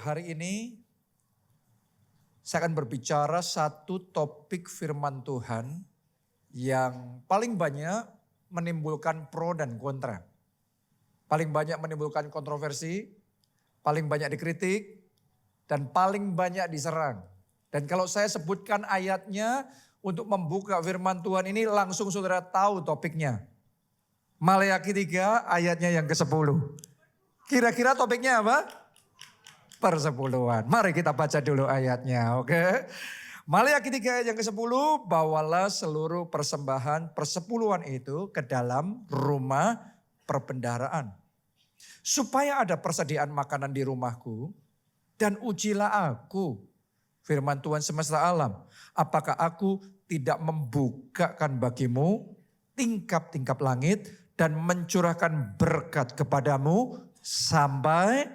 hari ini saya akan berbicara satu topik firman Tuhan yang paling banyak menimbulkan pro dan kontra. Paling banyak menimbulkan kontroversi, paling banyak dikritik, dan paling banyak diserang. Dan kalau saya sebutkan ayatnya untuk membuka firman Tuhan ini langsung saudara tahu topiknya. Maleakhi 3 ayatnya yang ke-10. Kira-kira topiknya apa? Persepuluhan. Mari kita baca dulu ayatnya, oke? Maleakhi 3 ayat yang ke-10, bawalah seluruh persembahan persepuluhan itu ke dalam rumah perbendaharaan. Supaya ada persediaan makanan di rumahku dan ujilah aku, firman Tuhan semesta alam. Apakah aku tidak membukakan bagimu tingkap-tingkap langit dan mencurahkan berkat kepadamu sampai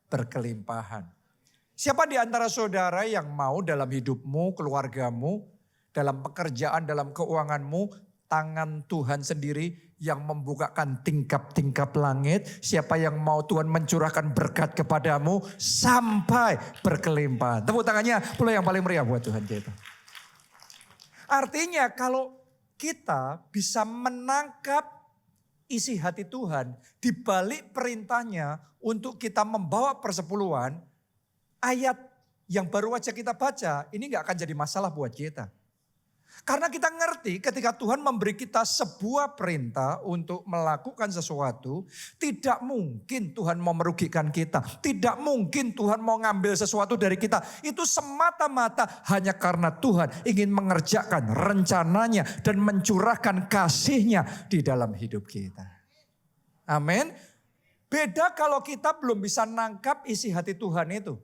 berkelimpahan. Siapa di antara saudara yang mau dalam hidupmu, keluargamu, dalam pekerjaan, dalam keuanganmu, tangan Tuhan sendiri yang membukakan tingkap-tingkap langit? Siapa yang mau Tuhan mencurahkan berkat kepadamu sampai berkelimpahan? Tepuk tangannya pula yang paling meriah buat Tuhan kita. Artinya kalau kita bisa menangkap isi hati Tuhan di balik perintahnya untuk kita membawa persepuluhan, ayat yang baru aja kita baca ini gak akan jadi masalah buat kita. Karena kita ngerti ketika Tuhan memberi kita sebuah perintah untuk melakukan sesuatu, tidak mungkin Tuhan mau merugikan kita. Tidak mungkin Tuhan mau ngambil sesuatu dari kita. Itu semata-mata hanya karena Tuhan ingin mengerjakan rencananya dan mencurahkan kasih-Nya di dalam hidup kita. Amin. Beda kalau kita belum bisa nangkap isi hati Tuhan itu.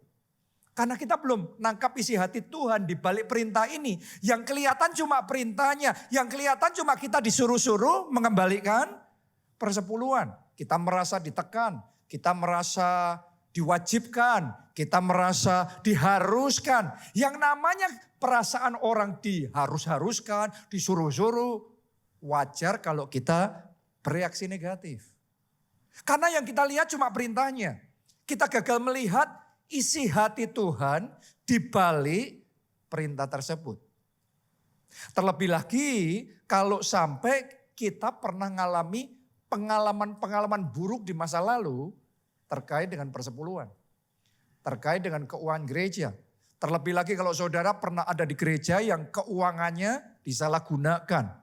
Karena kita belum nangkap isi hati Tuhan di balik perintah ini. Yang kelihatan cuma perintahnya. Yang kelihatan cuma kita disuruh-suruh mengembalikan persepuluhan. Kita merasa ditekan. Kita merasa diwajibkan. Kita merasa diharuskan. Yang namanya perasaan orang diharus-haruskan, disuruh-suruh. Wajar kalau kita bereaksi negatif. Karena yang kita lihat cuma perintahnya. Kita gagal melihat isi hati Tuhan di balik perintah tersebut. Terlebih lagi kalau sampai kita pernah mengalami pengalaman-pengalaman buruk di masa lalu terkait dengan persepuluhan. Terkait dengan keuangan gereja. Terlebih lagi kalau saudara pernah ada di gereja yang keuangannya disalahgunakan.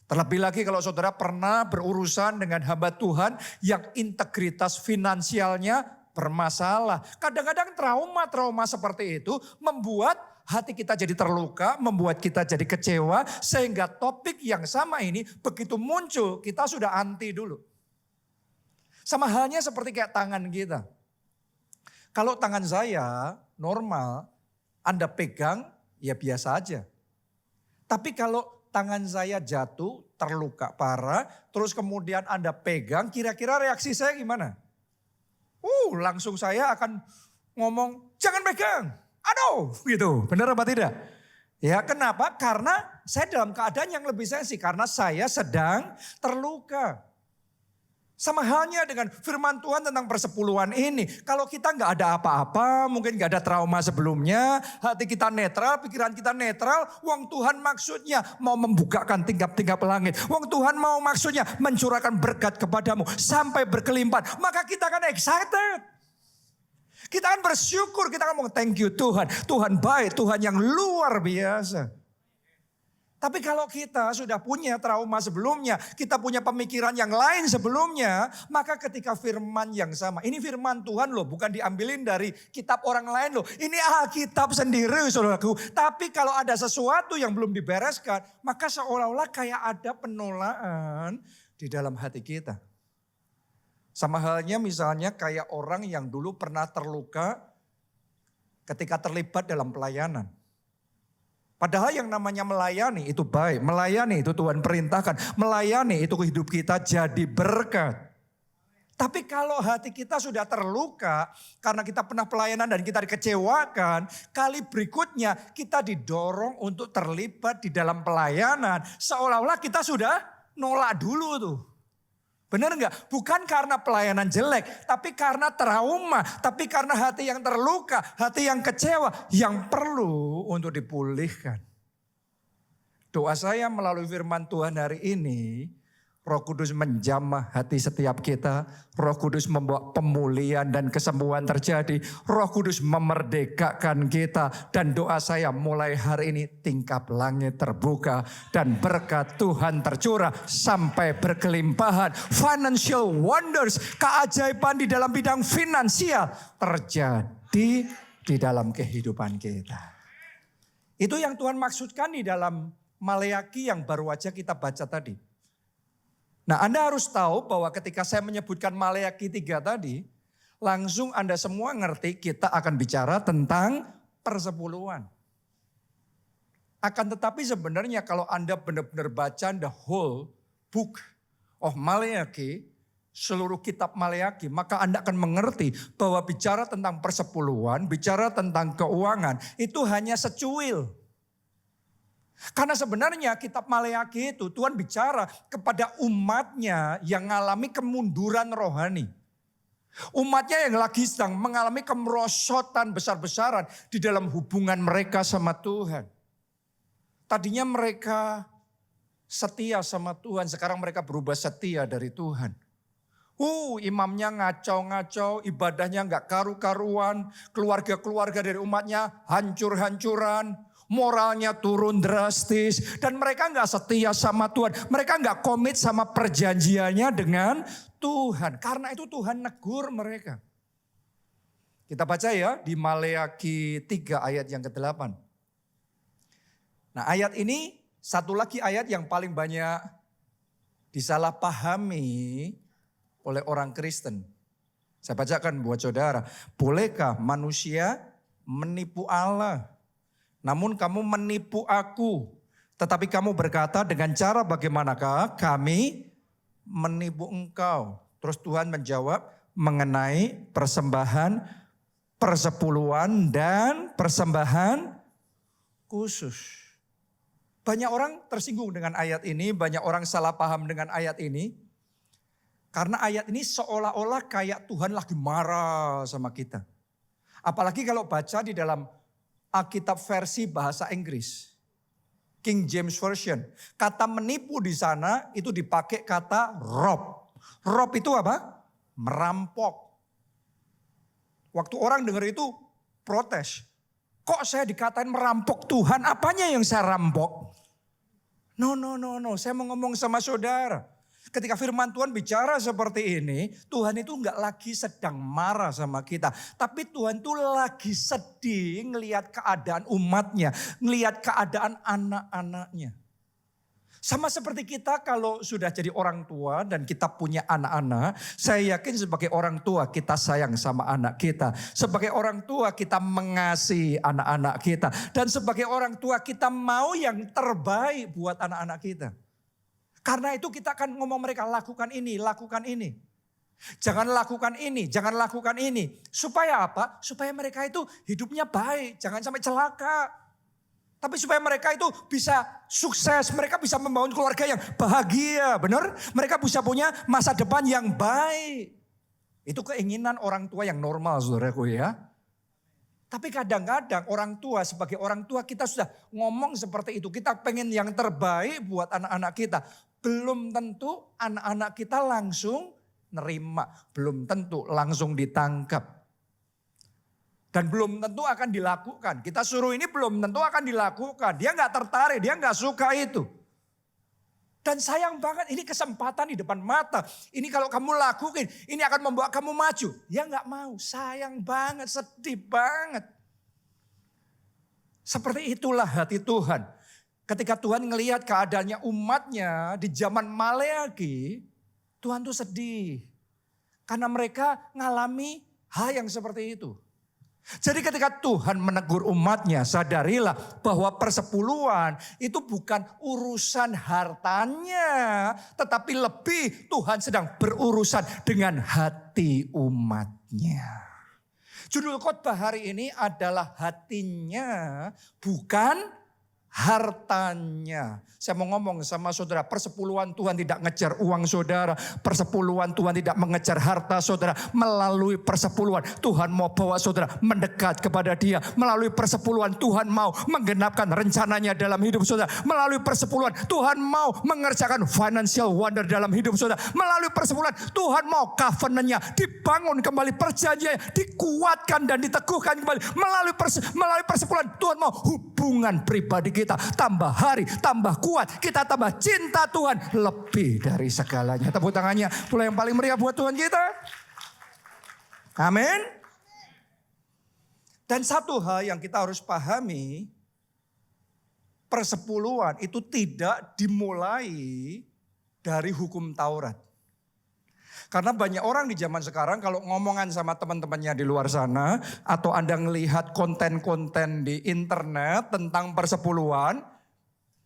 Terlebih lagi kalau saudara pernah berurusan dengan hamba Tuhan yang integritas finansialnya bermasalah. Kadang-kadang trauma-trauma seperti itu membuat hati kita jadi terluka, membuat kita jadi kecewa. Sehingga topik yang sama ini begitu muncul kita sudah anti dulu. Sama halnya seperti kayak tangan kita. Kalau tangan saya normal, Anda pegang ya biasa aja. Tapi kalau tangan saya jatuh, terluka parah, terus kemudian Anda pegang, kira-kira reaksi saya gimana? Langsung saya akan ngomong, jangan pegang, aduh gitu, benar apa tidak? Ya kenapa? Karena saya dalam keadaan yang lebih sensitif, karena saya sedang terluka. Sama halnya dengan firman Tuhan tentang persepuluhan ini. Kalau kita gak ada apa-apa, mungkin gak ada trauma sebelumnya, hati kita netral, pikiran kita netral, wong Tuhan maksudnya mau membukakan tingkap-tingkap langit. Wong Tuhan mau maksudnya mencurahkan berkat kepadamu sampai berkelimpahan. Maka kita akan excited. Kita akan bersyukur, kita akan ngomong thank you Tuhan. Tuhan baik, Tuhan yang luar biasa. Tapi kalau kita sudah punya trauma sebelumnya, kita punya pemikiran yang lain sebelumnya, maka ketika firman yang sama, ini firman Tuhan loh, bukan diambilin dari kitab orang lain loh. Ini Alkitab sendiri saudaraku. Tapi kalau ada sesuatu yang belum dibereskan, maka seolah-olah kayak ada penolakan di dalam hati kita. Sama halnya misalnya kayak orang yang dulu pernah terluka ketika terlibat dalam pelayanan. Padahal yang namanya melayani itu baik, melayani itu Tuhan perintahkan, melayani itu hidup kita jadi berkat. Tapi kalau hati kita sudah terluka karena kita pernah pelayanan dan kita dikecewakan, kali berikutnya kita didorong untuk terlibat di dalam pelayanan, seolah-olah kita sudah nolak dulu tuh. Benar enggak? Bukan karena pelayanan jelek, tapi karena trauma, tapi karena hati yang terluka, hati yang kecewa, yang perlu untuk dipulihkan. Doa saya melalui firman Tuhan hari ini, Roh Kudus menjamah hati setiap kita. Roh Kudus membawa pemulihan dan kesembuhan terjadi. Roh Kudus memerdekakan kita. Dan doa saya mulai hari ini tingkap langit terbuka. Dan berkat Tuhan tercurah sampai berkelimpahan. Financial wonders, keajaiban di dalam bidang finansial terjadi di dalam kehidupan kita. Itu yang Tuhan maksudkan di dalam Maleaki yang baru aja kita baca tadi. Nah, Anda harus tahu bahwa ketika saya menyebutkan Maleaki 3 tadi, langsung Anda semua ngerti kita akan bicara tentang persepuluhan. Akan tetapi sebenarnya kalau Anda benar-benar baca the whole book of Maleaki, seluruh kitab Maleaki, maka Anda akan mengerti bahwa bicara tentang persepuluhan, bicara tentang keuangan, itu hanya secuil. Karena sebenarnya kitab Maleaki itu Tuhan bicara kepada umatnya yang mengalami kemunduran rohani. Umatnya yang lagi sedang mengalami kemerosotan besar-besaran di dalam hubungan mereka sama Tuhan. Tadinya mereka setia sama Tuhan, sekarang mereka berubah setia dari Tuhan. Imamnya ngacau-ngacau, ibadahnya gak karu-karuan, keluarga-keluarga dari umatnya hancur-hancuran. Moralnya turun drastis dan mereka nggak setia sama Tuhan. Mereka nggak komit sama perjanjiannya dengan Tuhan. Karena itu Tuhan negur mereka. Kita baca ya di Maleaki 3 ayat yang ke-8. Nah, ayat ini satu lagi ayat yang paling banyak disalahpahami oleh orang Kristen. Saya bacakan buat saudara. Bolehkah manusia menipu Allah? Namun kamu menipu aku, tetapi kamu berkata dengan cara bagaimanakah kami menipu engkau? Terus Tuhan menjawab mengenai persembahan persepuluhan dan persembahan khusus. Banyak orang tersinggung dengan ayat ini, banyak orang salah paham dengan ayat ini. Karena ayat ini seolah-olah kayak Tuhan lagi marah sama kita. Apalagi kalau baca di dalam Alkitab versi bahasa Inggris, King James Version. Kata menipu di sana itu dipakai kata rob. Rob itu apa? Merampok. Waktu orang dengar itu protes. Kok saya dikatain merampok Tuhan? Apanya yang saya rampok? No. Saya mau ngomong sama saudara. Ketika firman Tuhan bicara seperti ini, Tuhan itu enggak lagi sedang marah sama kita. Tapi Tuhan itu lagi sedih ngelihat keadaan umatnya, ngelihat keadaan anak-anaknya. Sama seperti kita kalau sudah jadi orang tua dan kita punya anak-anak, saya yakin sebagai orang tua kita sayang sama anak kita. Sebagai orang tua kita mengasihi anak-anak kita. Dan sebagai orang tua kita mau yang terbaik buat anak-anak kita. Karena itu kita akan ngomong mereka lakukan ini, lakukan ini. Jangan lakukan ini, jangan lakukan ini. Supaya apa? Supaya mereka itu hidupnya baik, jangan sampai celaka. Tapi supaya mereka itu bisa sukses, mereka bisa membangun keluarga yang bahagia, benar? Mereka bisa punya masa depan yang baik. Itu keinginan orang tua yang normal, saudaraku ya. Tapi kadang-kadang orang tua, sebagai orang tua kita sudah ngomong seperti itu. Kita pengen yang terbaik buat anak-anak kita. Belum tentu anak-anak kita langsung nerima. Belum tentu langsung ditangkap. Dan belum tentu akan dilakukan. Kita suruh ini belum tentu akan dilakukan. Dia gak tertarik, dia gak suka itu. Dan sayang banget ini kesempatan di depan mata. Ini kalau kamu lakukan, ini akan membawa kamu maju. Dia gak mau, sayang banget, sedih banget. Seperti itulah hati Tuhan. Ketika Tuhan ngelihat keadaannya umatnya di zaman Maleaki, Tuhan tuh sedih. Karena mereka ngalami hal yang seperti itu. Jadi ketika Tuhan menegur umatnya, sadarilah bahwa persepuluhan itu bukan urusan hartanya. Tetapi lebih Tuhan sedang berurusan dengan hati umatnya. Judul khotbah hari ini adalah hatinya bukan hartanya. Saya mau ngomong sama saudara, persepuluhan Tuhan tidak ngejar uang saudara. Persepuluhan Tuhan tidak mengejar harta saudara. Melalui persepuluhan Tuhan mau bawa saudara mendekat kepada Dia. Melalui persepuluhan Tuhan mau menggenapkan rencananya dalam hidup saudara. Melalui persepuluhan Tuhan mau mengerjakan financial wonder dalam hidup saudara. Melalui persepuluhan Tuhan mau covenant-nya dibangun kembali, perjanjiannya dikuatkan dan diteguhkan kembali. Melalui persepuluhan Tuhan mau hubungan pribadi kita tambah hari, tambah kuat. Kita tambah cinta Tuhan lebih dari segalanya. Tepuk tangannya pula yang paling meriah buat Tuhan kita. Amin. Dan satu hal yang kita harus pahami, persepuluhan itu tidak dimulai dari hukum Taurat. Karena banyak orang di zaman sekarang kalau ngomongan sama teman-temannya di luar sana, atau Anda ngelihat konten-konten di internet tentang persepuluhan,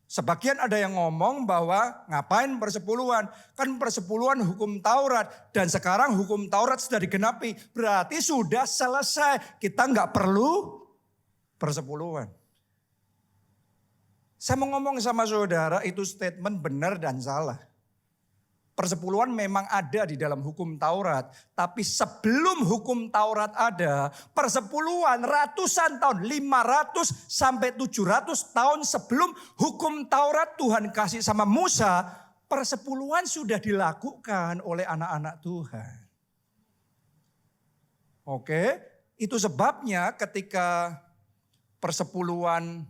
sebagian ada yang ngomong bahwa ngapain persepuluhan? Kan persepuluhan hukum Taurat. Dan sekarang hukum Taurat sudah digenapi. Berarti sudah selesai. Kita nggak perlu persepuluhan. Saya mau ngomong sama saudara, itu statement benar dan salah. Persepuluhan memang ada di dalam hukum Taurat. Tapi sebelum hukum Taurat ada, persepuluhan ratusan tahun, 500 sampai 700 tahun sebelum hukum Taurat Tuhan kasih sama Musa, persepuluhan sudah dilakukan oleh anak-anak Tuhan. Oke, itu sebabnya ketika persepuluhan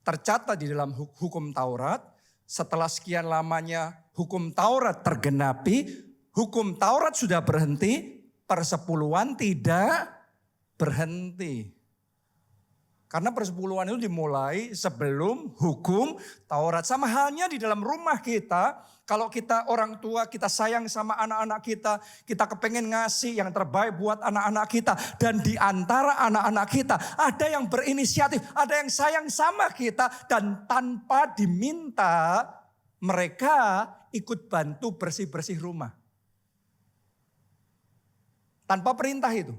tercatat di dalam hukum Taurat, setelah sekian lamanya hukum Taurat tergenapi, hukum Taurat sudah berhenti, persepuluhan tidak berhenti. Karena persepuluhan itu dimulai sebelum hukum Taurat. Sama halnya di dalam rumah kita, kalau kita orang tua, kita sayang sama anak-anak kita, kita kepengen ngasih yang terbaik buat anak-anak kita. Dan di antara anak-anak kita ada yang berinisiatif, ada yang sayang sama kita. Dan tanpa diminta, mereka ikut bantu bersih-bersih rumah. Tanpa perintah itu.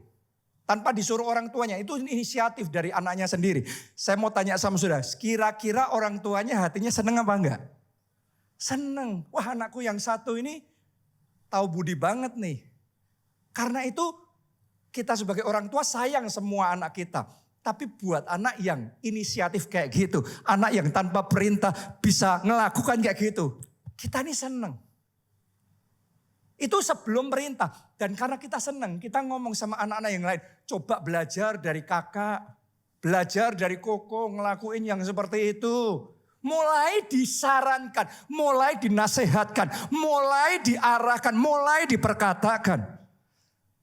Tanpa disuruh orang tuanya. Itu inisiatif dari anaknya sendiri. Saya mau tanya sama saudara. Kira-kira orang tuanya hatinya seneng apa enggak? Seneng. Wah, anakku yang satu ini tahu budi banget nih. Karena itu kita sebagai orang tua sayang semua anak kita. Tapi buat anak yang inisiatif kayak gitu. Anak yang tanpa perintah bisa ngelakukan kayak gitu. Kita ini seneng. Itu sebelum perintah. Dan karena kita seneng, kita ngomong sama anak-anak yang lain. Coba belajar dari kakak. Belajar dari koko ngelakuin yang seperti itu. Mulai disarankan, mulai dinasehatkan, mulai diarahkan, mulai diperkatakan.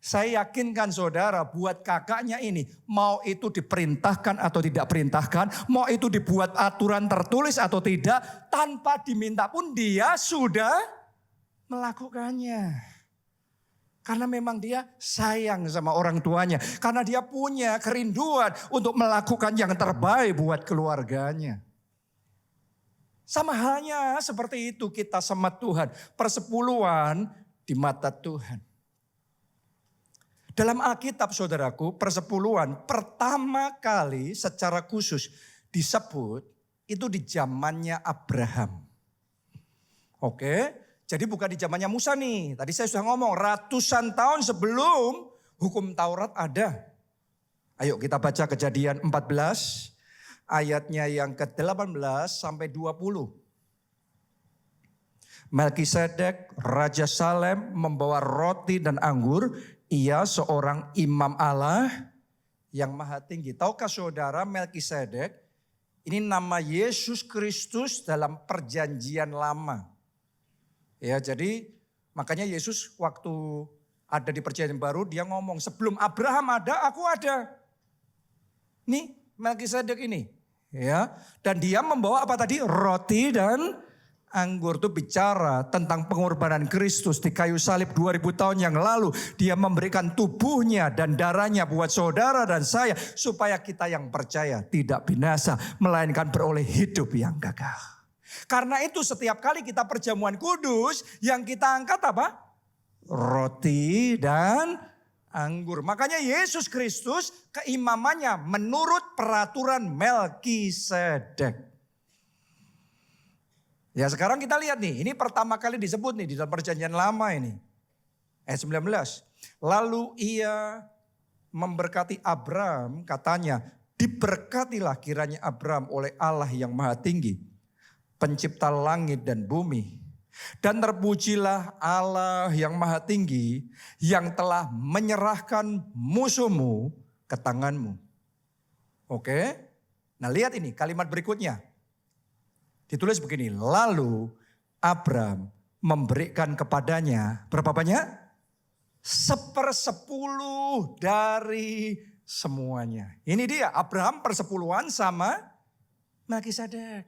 Saya yakinkan saudara, buat kakaknya ini, mau itu diperintahkan atau tidak perintahkan, mau itu dibuat aturan tertulis atau tidak, tanpa diminta pun dia sudah melakukannya. Karena memang dia sayang sama orang tuanya, karena dia punya kerinduan untuk melakukan yang terbaik buat keluarganya. Sama halnya seperti itu kita sama Tuhan, persepuluhan di mata Tuhan. Dalam Alkitab saudaraku, persepuluhan pertama kali secara khusus disebut itu di zamannya Abraham. Oke, jadi bukan di zamannya Musa nih. Tadi saya sudah ngomong ratusan tahun sebelum hukum Taurat ada. Ayo kita baca Kejadian 14 ayatnya yang ke-18 sampai 20. Melkisedek, Raja Salem membawa roti dan anggur. Ia seorang imam Allah yang maha tinggi. Tahukah saudara Melkisedek ini nama Yesus Kristus dalam perjanjian lama. Ya, jadi makanya Yesus waktu ada di perjanjian baru dia ngomong sebelum Abraham ada aku ada. Nih Melkisedek ini. Ya, dan dia membawa apa tadi? Roti dan anggur. Itu bicara tentang pengorbanan Kristus di kayu salib 2000 tahun yang lalu. Dia memberikan tubuhnya dan darahnya buat saudara dan saya. Supaya kita yang percaya tidak binasa. Melainkan beroleh hidup yang kekal. Karena itu setiap kali kita perjamuan kudus. Yang kita angkat apa? Roti dan anggur. Makanya Yesus Kristus keimamannya menurut peraturan Melkisedek. Ya sekarang kita lihat nih, ini pertama kali disebut nih di dalam perjanjian lama ini. Ayat 19. Lalu ia memberkati Abram, katanya, diberkatilah kiranya Abram oleh Allah yang maha tinggi, pencipta langit dan bumi. Dan terpujilah Allah yang maha tinggi, yang telah menyerahkan musuhmu ke tanganmu. Oke, nah lihat ini kalimat berikutnya. Ditulis begini, lalu Abram memberikan kepadanya berapa banyak? 1/10 dari semuanya. Ini dia Abraham persepuluhan sama Melkisedek.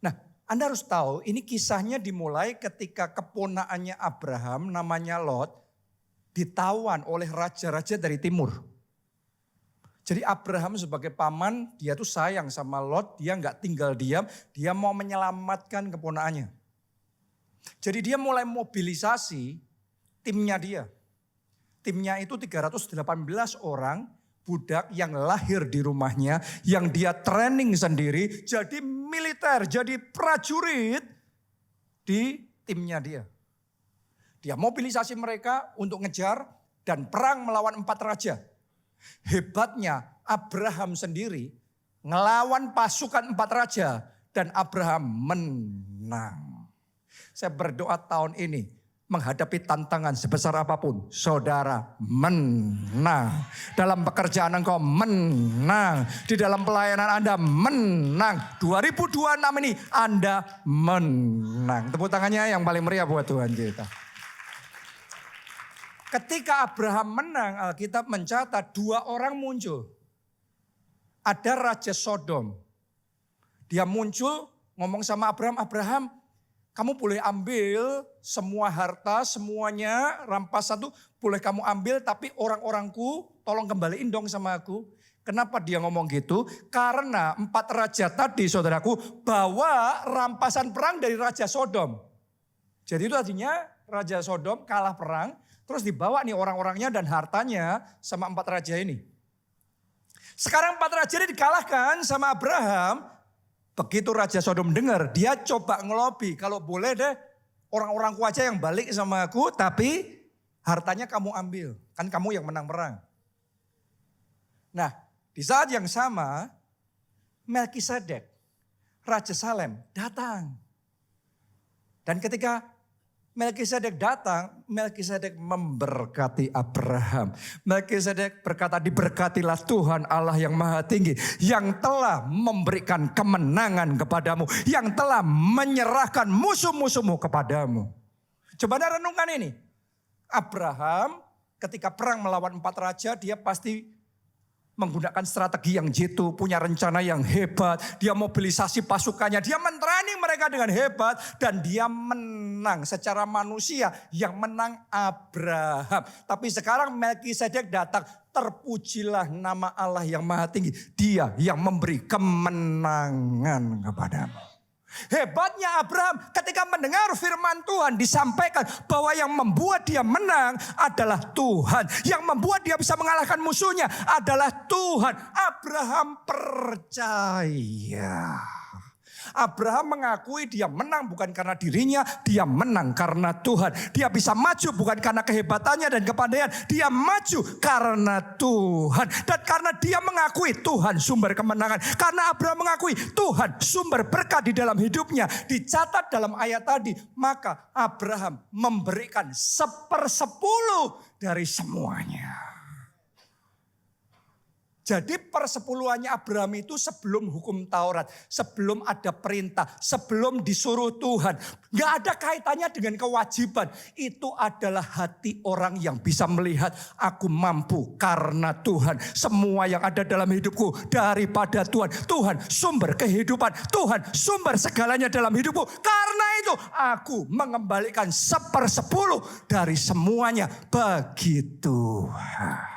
Nah, Anda harus tahu ini kisahnya dimulai ketika keponakannya Abraham namanya Lot ditawan oleh raja-raja dari timur. Jadi Abraham sebagai paman, dia tuh sayang sama Lot, dia nggak tinggal diam, dia mau menyelamatkan keponakannya. Jadi dia mulai mobilisasi timnya dia. Timnya itu 318 orang budak yang lahir di rumahnya, yang dia training sendiri, jadi militer, jadi prajurit di timnya dia. Dia mobilisasi mereka untuk ngejar dan perang melawan 4 raja. Hebatnya Abraham sendiri ngelawan pasukan 4 raja dan Abraham menang. Saya berdoa tahun ini menghadapi tantangan sebesar apapun, saudara menang. Dalam pekerjaan engkau menang. Di dalam pelayanan Anda menang. 2026 ini Anda menang. Tepuk tangannya yang paling meriah buat Tuhan kita. Ketika Abraham menang, Alkitab mencatat 2 orang muncul. Ada Raja Sodom. Dia muncul ngomong sama Abraham, Abraham kamu boleh ambil semua harta, semuanya rampasan tuh boleh kamu ambil. Tapi orang-orangku tolong kembaliin dong sama aku. Kenapa dia ngomong gitu? Karena 4 raja tadi saudaraku bawa rampasan perang dari Raja Sodom. Jadi itu artinya Raja Sodom kalah perang. Terus dibawa nih orang-orangnya dan hartanya sama 4 raja ini. Sekarang 4 raja ini dikalahkan sama Abraham. Begitu Raja Sodom dengar, dia coba ngelobi. Kalau boleh deh orang-orangku aja yang balik sama aku, tapi hartanya kamu ambil. Kan kamu yang menang perang. Nah di saat yang sama Melkisedek, Raja Salem datang. Dan ketika Melkisedek datang, Melkisedek memberkati Abraham. Melkisedek berkata, diberkatilah Tuhan Allah yang maha tinggi, yang telah memberikan kemenangan kepadamu, yang telah menyerahkan musuh-musuhmu kepadamu. Coba Anda renungkan ini. Abraham ketika perang melawan 4 raja, dia pasti menggunakan strategi yang jitu, punya rencana yang hebat. Dia mobilisasi pasukannya, dia mentraining mereka dengan hebat. Dan dia menang secara manusia, yang menang Abraham. Tapi sekarang Melkisedek datang, terpujilah nama Allah yang maha tinggi. Dia yang memberi kemenangan kepadamu. Hebatnya Abraham ketika mendengar firman Tuhan disampaikan bahwa yang membuat dia menang adalah Tuhan. Yang membuat dia bisa mengalahkan musuhnya adalah Tuhan. Abraham percaya. Abraham mengakui dia menang bukan karena dirinya, dia menang karena Tuhan. Dia bisa maju bukan karena kehebatannya dan kepandaian, dia maju karena Tuhan. Dan karena dia mengakui Tuhan sumber kemenangan, karena Abraham mengakui Tuhan sumber berkat di dalam hidupnya, dicatat dalam ayat tadi, maka Abraham memberikan 1/10 dari semuanya. Jadi persepuluhannya Abraham itu sebelum hukum Taurat, sebelum ada perintah, sebelum disuruh Tuhan. Gak ada kaitannya dengan kewajiban. Itu adalah hati orang yang bisa melihat, aku mampu karena Tuhan. Semua yang ada dalam hidupku daripada Tuhan. Tuhan sumber kehidupan, Tuhan sumber segalanya dalam hidupku. Karena itu aku mengembalikan 1/10 dari semuanya bagi Tuhan.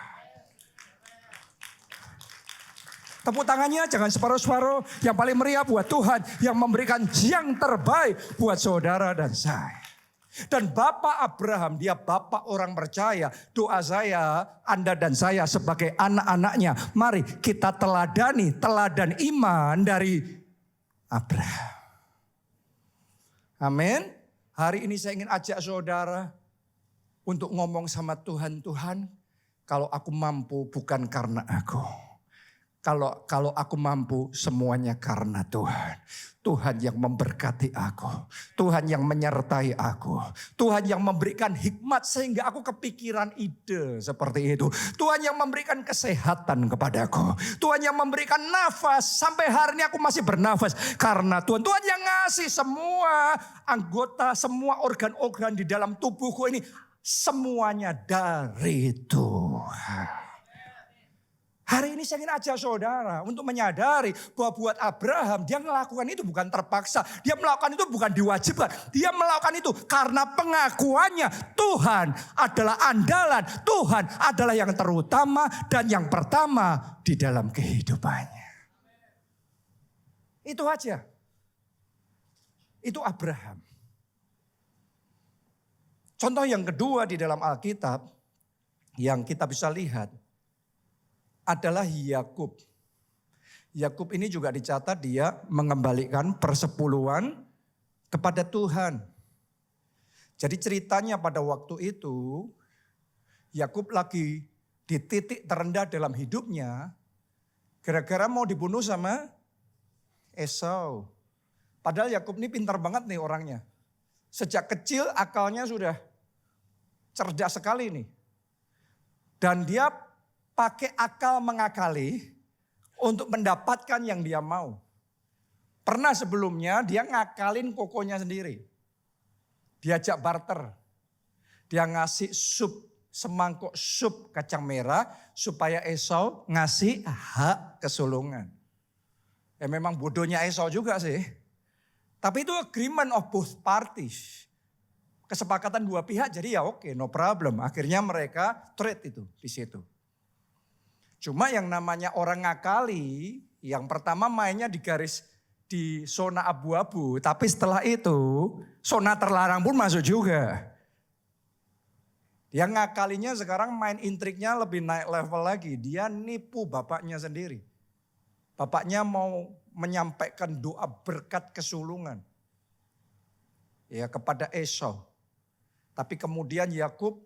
Tepuk tangannya jangan separuh-separuh, yang paling meriah buat Tuhan yang memberikan yang terbaik buat saudara dan saya. Dan Bapak Abraham, dia Bapak orang percaya. Doa saya, Anda dan saya sebagai anak-anaknya, mari kita teladani teladan iman dari Abraham. Amin. Hari ini saya ingin ajak saudara untuk ngomong sama Tuhan, Tuhan, kalau aku mampu bukan karena aku. Kalau aku mampu semuanya karena Tuhan. Tuhan yang memberkati aku. Tuhan yang menyertai aku. Tuhan yang memberikan hikmat sehingga aku kepikiran ide seperti itu. Tuhan yang memberikan kesehatan kepadaku. Tuhan yang memberikan nafas. Sampai hari ini aku masih bernafas. Karena Tuhan. Tuhan yang ngasih semua anggota, semua organ-organ di dalam tubuhku ini. Semuanya dari Tuhan. Hari ini saya ingin ajak saudara untuk menyadari bahwa buat Abraham dia melakukan itu bukan terpaksa. Dia melakukan itu bukan diwajibkan. Dia melakukan itu karena pengakuannya Tuhan adalah andalan. Tuhan adalah yang terutama dan yang pertama di dalam kehidupannya. Itu aja. Itu Abraham. Contoh yang kedua di dalam Alkitab yang kita bisa lihat adalah Yakub. Yakub ini juga dicatat dia mengembalikan persepuluhan kepada Tuhan. Jadi ceritanya pada waktu itu Yakub lagi di titik terendah dalam hidupnya gara-gara mau dibunuh sama Esau. Padahal Yakub ini pintar banget nih orangnya. Sejak kecil akalnya sudah cerdas sekali nih. Dan dia pakai akal mengakali untuk mendapatkan yang dia mau. Pernah sebelumnya dia ngakalin kokonya sendiri. Diajak barter. Dia ngasih semangkuk sup kacang merah supaya Esau ngasih hak kesulungan. Ya memang bodohnya Esau juga sih. Tapi itu agreement of both parties. Kesepakatan dua pihak jadi ya oke, no problem. Akhirnya mereka trade itu di situ. Cuma yang namanya orang ngakali, yang pertama mainnya di garis di zona abu-abu. Tapi setelah itu zona terlarang pun masuk juga. Dia ngakalinya sekarang main intriknya lebih naik level lagi. Dia nipu bapaknya sendiri. Bapaknya mau menyampaikan doa berkat kesulungan. Ya kepada Esau. Tapi kemudian Yakub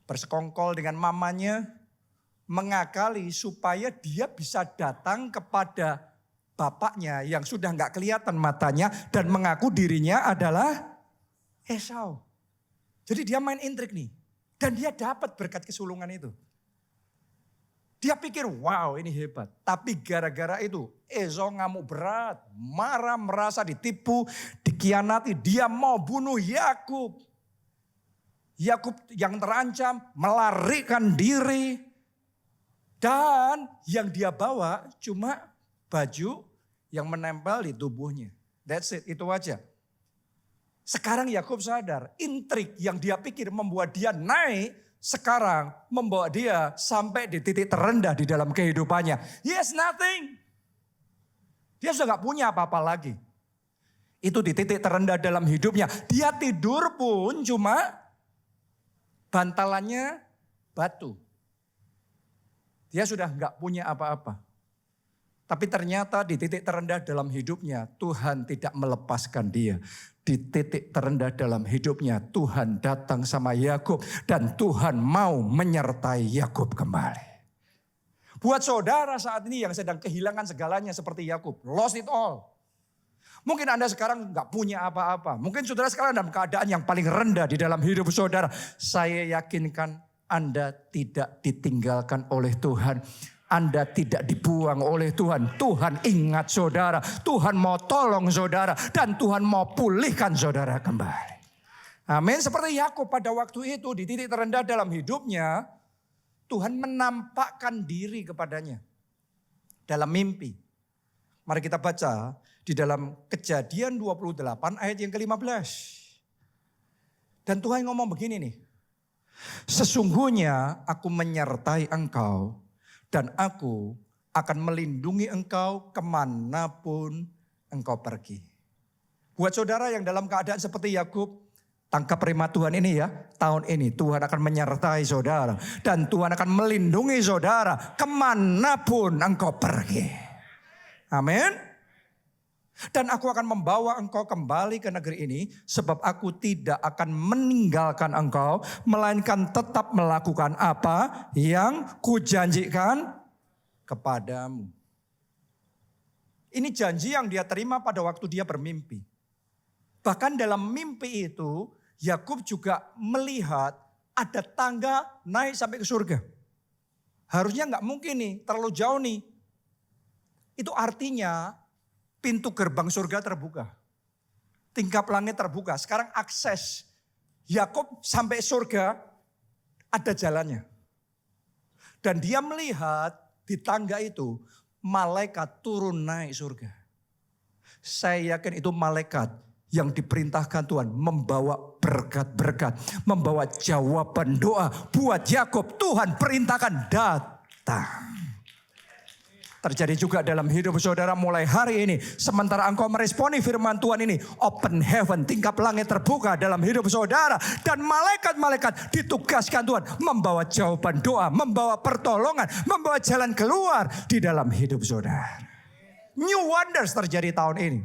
bersekongkol dengan mamanya. Mengakali supaya dia bisa datang kepada bapaknya yang sudah nggak kelihatan matanya dan mengaku dirinya adalah Esau. Jadi dia main intrik nih dan dia dapat berkat kesulungan itu. Dia pikir wow ini hebat. Tapi gara-gara itu Esau ngamuk berat, marah, merasa ditipu, dikhianati. Dia mau bunuh Yakub. Yakub yang terancam melarikan diri. Dan yang dia bawa cuma baju yang menempel di tubuhnya. That's it, itu aja. Sekarang Yakub sadar, intrik yang dia pikir membuat dia naik, sekarang membawa dia sampai di titik terendah di dalam kehidupannya. He has nothing. Dia sudah gak punya apa-apa lagi. Itu di titik terendah dalam hidupnya. Dia tidur pun cuma bantalannya batu. Dia sudah nggak punya apa-apa. Tapi ternyata di titik terendah dalam hidupnya Tuhan tidak melepaskan dia. Di titik terendah dalam hidupnya Tuhan datang sama Yakub dan Tuhan mau menyertai Yakub kembali. Buat saudara saat ini yang sedang kehilangan segalanya seperti Yakub, lost it all. Mungkin Anda sekarang nggak punya apa-apa. Mungkin saudara sekarang dalam keadaan yang paling rendah di dalam hidup saudara. Saya yakinkan Anda tidak ditinggalkan oleh Tuhan. Anda tidak dibuang oleh Tuhan. Tuhan ingat saudara. Tuhan mau tolong saudara. Dan Tuhan mau pulihkan saudara kembali. Amin. Seperti Yakub pada waktu itu di titik terendah dalam hidupnya. Tuhan menampakkan diri kepadanya. Dalam mimpi. Mari kita baca di dalam Kejadian 28 ayat yang ke-15. Dan Tuhan ngomong begini nih. Sesungguhnya aku menyertai engkau dan aku akan melindungi engkau kemanapun engkau pergi. Buat saudara yang dalam keadaan seperti Yakub, tangkap firman Tuhan ini ya. Tahun ini Tuhan akan menyertai saudara dan Tuhan akan melindungi saudara kemanapun engkau pergi. Amin. Dan aku akan membawa engkau kembali ke negeri ini, sebab aku tidak akan meninggalkan engkau, melainkan tetap melakukan apa yang kujanjikan kepadamu. Ini janji yang dia terima pada waktu dia bermimpi. Bahkan dalam mimpi itu, Yakub juga melihat ada tangga naik sampai ke surga. Harusnya nggak mungkin nih, terlalu jauh nih. Itu artinya pintu gerbang surga terbuka. Tingkap langit terbuka. Sekarang akses Yakub sampai surga ada jalannya. Dan dia melihat di tangga itu malaikat turun naik surga. Saya yakin itu malaikat yang diperintahkan Tuhan membawa berkat-berkat, membawa jawaban doa buat Yakub. Tuhan perintahkan datang. Terjadi juga dalam hidup saudara mulai hari ini. Sementara engkau meresponi firman Tuhan ini, open heaven, tingkap langit terbuka dalam hidup saudara. Dan malaikat-malaikat ditugaskan Tuhan membawa jawaban doa, membawa pertolongan, membawa jalan keluar di dalam hidup saudara. New wonders terjadi tahun ini.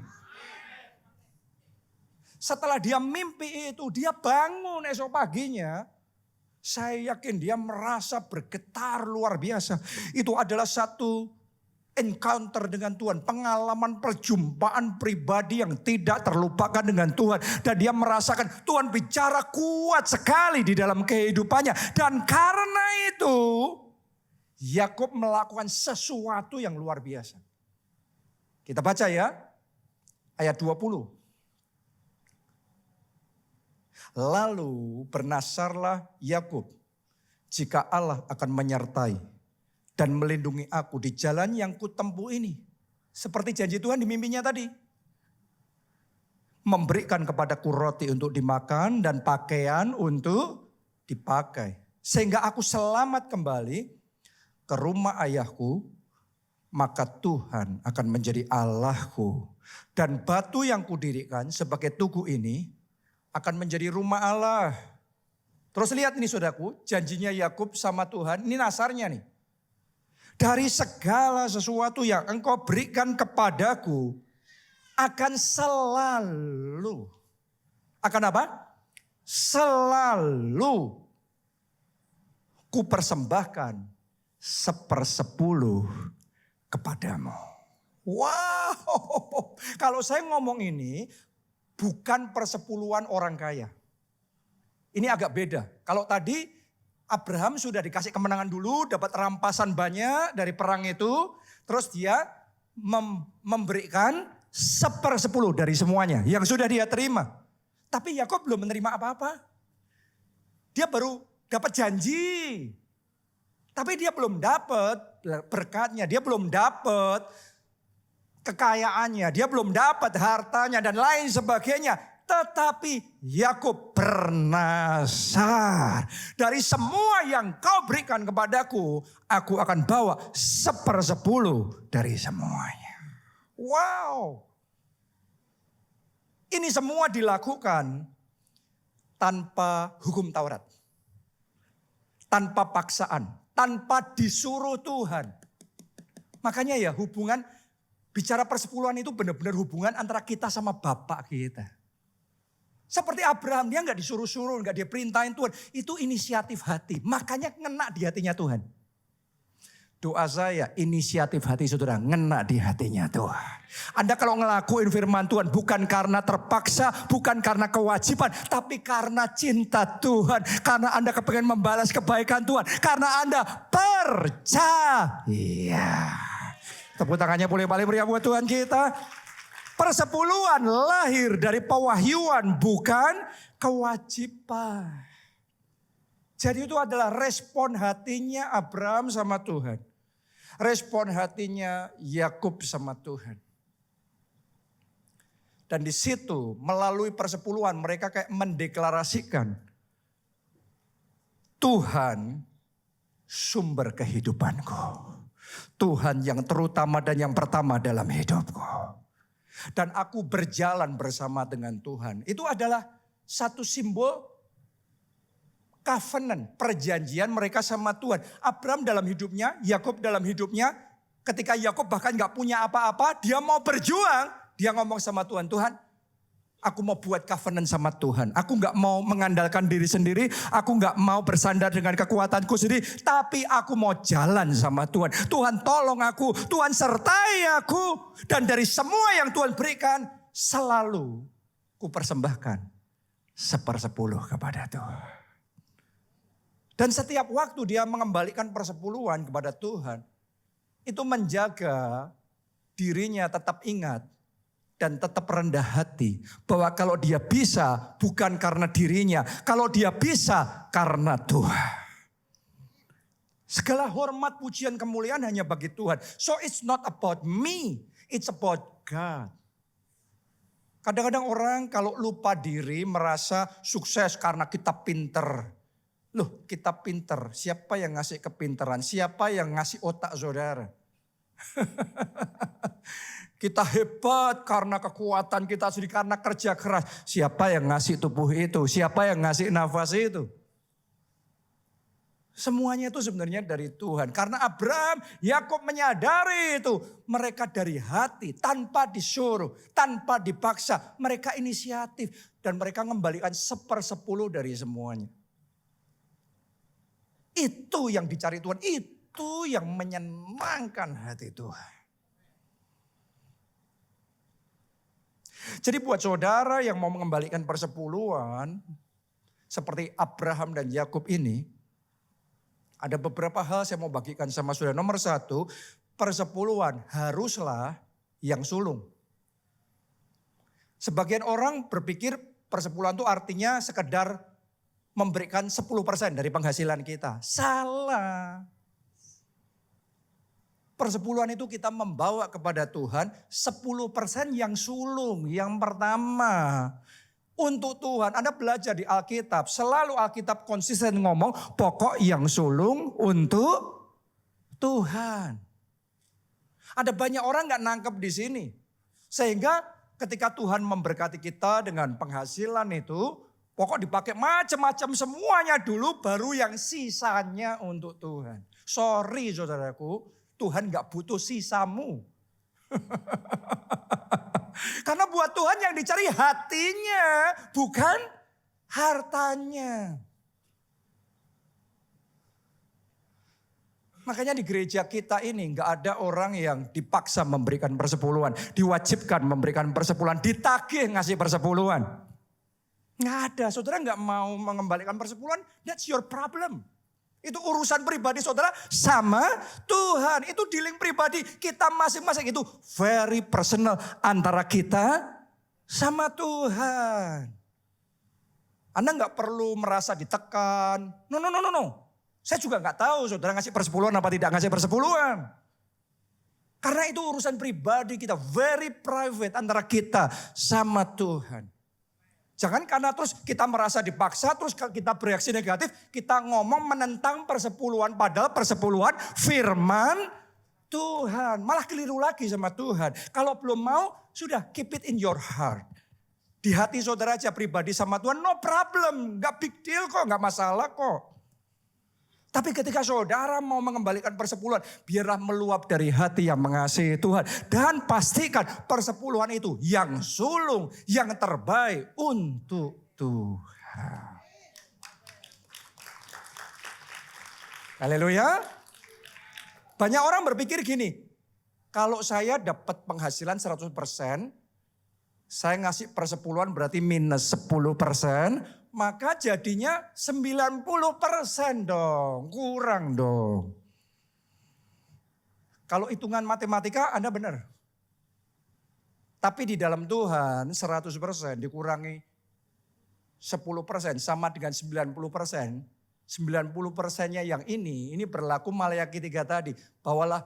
Setelah dia mimpi itu, dia bangun esok paginya. Saya yakin dia merasa bergetar luar biasa. Itu adalah satu encounter dengan Tuhan, pengalaman perjumpaan pribadi yang tidak terlupakan dengan Tuhan. Dan dia merasakan Tuhan bicara kuat sekali di dalam kehidupannya. Dan karena itu, Yakub melakukan sesuatu yang luar biasa. Kita baca ya, ayat 20. Lalu bernasarlah Yakub, jika Allah akan menyertai dan melindungi aku di jalan yang kutempuh ini. Seperti janji Tuhan di mimpinya tadi. Memberikan kepadaku roti untuk dimakan dan pakaian untuk dipakai. Sehingga aku selamat kembali ke rumah ayahku. Maka Tuhan akan menjadi Allahku. Dan batu yang kudirikan sebagai tugu ini akan menjadi rumah Allah. Terus lihat ini saudaraku, janjinya Yakub sama Tuhan. Ini nasarnya nih. Dari segala sesuatu yang engkau berikan kepadaku akan selalu. Akan apa? Selalu kupersembahkan 1/10 kepadamu. Wow, kalau saya ngomong ini bukan persepuluhan orang kaya. Ini agak beda. Kalau tadi Abraham sudah dikasih kemenangan dulu, dapat rampasan banyak dari perang itu. Terus dia memberikan 1/10 dari semuanya yang sudah dia terima. Tapi Yakub belum menerima apa-apa. Dia baru dapat janji. Tapi dia belum dapat berkatnya, dia belum dapat kekayaannya, dia belum dapat hartanya dan lain sebagainya. Tetapi Yakub bernasar, dari semua yang kau berikan kepadaku, aku akan bawa 1/10 dari semuanya. Wow. Ini semua dilakukan tanpa hukum Taurat. Tanpa paksaan, tanpa disuruh Tuhan. Makanya ya hubungan, bicara persepuluhan itu benar-benar hubungan antara kita sama Bapak kita. Seperti Abraham, dia gak disuruh-suruh, gak diperintahin Tuhan. Itu inisiatif hati, makanya ngena di hatinya Tuhan. Doa saya, inisiatif hati saudara ngena di hatinya Tuhan. Anda kalau ngelakuin firman Tuhan bukan karena terpaksa, bukan karena kewajiban, tapi karena cinta Tuhan. Karena Anda kepengen membalas kebaikan Tuhan. Karena Anda percaya. Tepuk tangannya boleh balik meriah buat Tuhan kita. Persepuluhan lahir dari pewahyuan, bukan kewajiban. Jadi itu adalah respon hatinya Abraham sama Tuhan. Respon hatinya Yakub sama Tuhan. Dan di situ melalui persepuluhan mereka kayak mendeklarasikan, Tuhan sumber kehidupanku. Tuhan yang terutama dan yang pertama dalam hidupku. Dan aku berjalan bersama dengan Tuhan. Itu adalah satu simbol covenant, perjanjian mereka sama Tuhan. Abraham dalam hidupnya, Yakub dalam hidupnya. Ketika Yakub bahkan gak punya apa-apa, dia mau berjuang dia ngomong sama Tuhan, Tuhan, aku mau buat covenant sama Tuhan. Aku gak mau mengandalkan diri sendiri. Aku gak mau bersandar dengan kekuatanku sendiri. Tapi aku mau jalan sama Tuhan. Tuhan tolong aku. Tuhan sertai aku. Dan dari semua yang Tuhan berikan, selalu ku persembahkan 1/10 kepada Tuhan. Dan setiap waktu dia mengembalikan 1/10 kepada Tuhan. Itu menjaga dirinya tetap ingat. Dan tetap rendah hati. Bahwa kalau dia bisa bukan karena dirinya. Kalau dia bisa karena Tuhan. Segala hormat, pujian, kemuliaan hanya bagi Tuhan. So it's not about me. It's about God. Kadang-kadang orang kalau lupa diri merasa sukses karena kita pinter. Loh, kita pinter. Siapa yang ngasih kepinteran? Siapa yang ngasih otak saudara? Kita hebat karena kekuatan kita sendiri, karena kerja keras. Siapa yang ngasih tubuh itu? Siapa yang ngasih nafas itu? Semuanya itu sebenarnya dari Tuhan. Karena Abraham, Yakub menyadari itu. Mereka dari hati, tanpa disuruh, tanpa dipaksa. Mereka inisiatif dan mereka mengembalikan 1/10 dari semuanya. Itu yang dicari Tuhan. Itu yang menyenangkan hati Tuhan. Jadi buat saudara yang mau mengembalikan 1/10 seperti Abraham dan Yakub ini, ada beberapa hal saya mau bagikan sama saudara. Nomor 1, 1/10 haruslah yang sulung. Sebagian orang berpikir 1/10 itu artinya sekedar memberikan 10% dari penghasilan kita. Salah. 1/10 itu kita membawa kepada Tuhan 10% yang sulung. Yang pertama untuk Tuhan. Anda belajar di Alkitab. Selalu Alkitab konsisten ngomong pokok yang sulung untuk Tuhan. Ada banyak orang gak nangkep di sini. Sehingga ketika Tuhan memberkati kita dengan penghasilan itu. Pokok dipakai macam-macam semuanya dulu. Baru yang sisanya untuk Tuhan. Sorry saudaraku. Tuhan gak butuh sisamu. Karena buat Tuhan yang dicari hatinya, bukan hartanya. Makanya di gereja kita ini gak ada orang yang dipaksa memberikan 1/10, diwajibkan memberikan 1/10, ditagih ngasih 1/10. Gak ada, saudara gak mau mengembalikan 1/10, that's your problem. Itu urusan pribadi saudara sama Tuhan. Itu dealing pribadi kita masing-masing. Itu very personal antara kita sama Tuhan. Anda gak perlu merasa ditekan. No. Saya juga gak tahu saudara ngasih 1/10 apa tidak ngasih 1/10. Karena itu urusan pribadi kita. Very private antara kita sama Tuhan. Jangan karena terus kita merasa dipaksa, terus kita bereaksi negatif, kita ngomong menentang 1/10, padahal 1/10 firman Tuhan. Malah keliru lagi sama Tuhan. Kalau belum mau, sudah keep it in your heart. Di hati saudara aja pribadi sama Tuhan, no problem. Gak big deal kok, gak masalah kok. Tapi ketika saudara mau mengembalikan 1/10, biarlah meluap dari hati yang mengasihi Tuhan. Dan pastikan 1/10 itu yang sulung, yang terbaik untuk Tuhan. Haleluya. Banyak orang berpikir gini, kalau saya dapat penghasilan 100%, saya ngasih 1/10 berarti minus 10%. Maka jadinya 90% dong, kurang dong. Kalau hitungan matematika Anda benar. Tapi di dalam Tuhan 100% dikurangi 10% sama dengan 90%. 90%-nya yang ini berlaku Maleakhi 3 tadi. Bawalah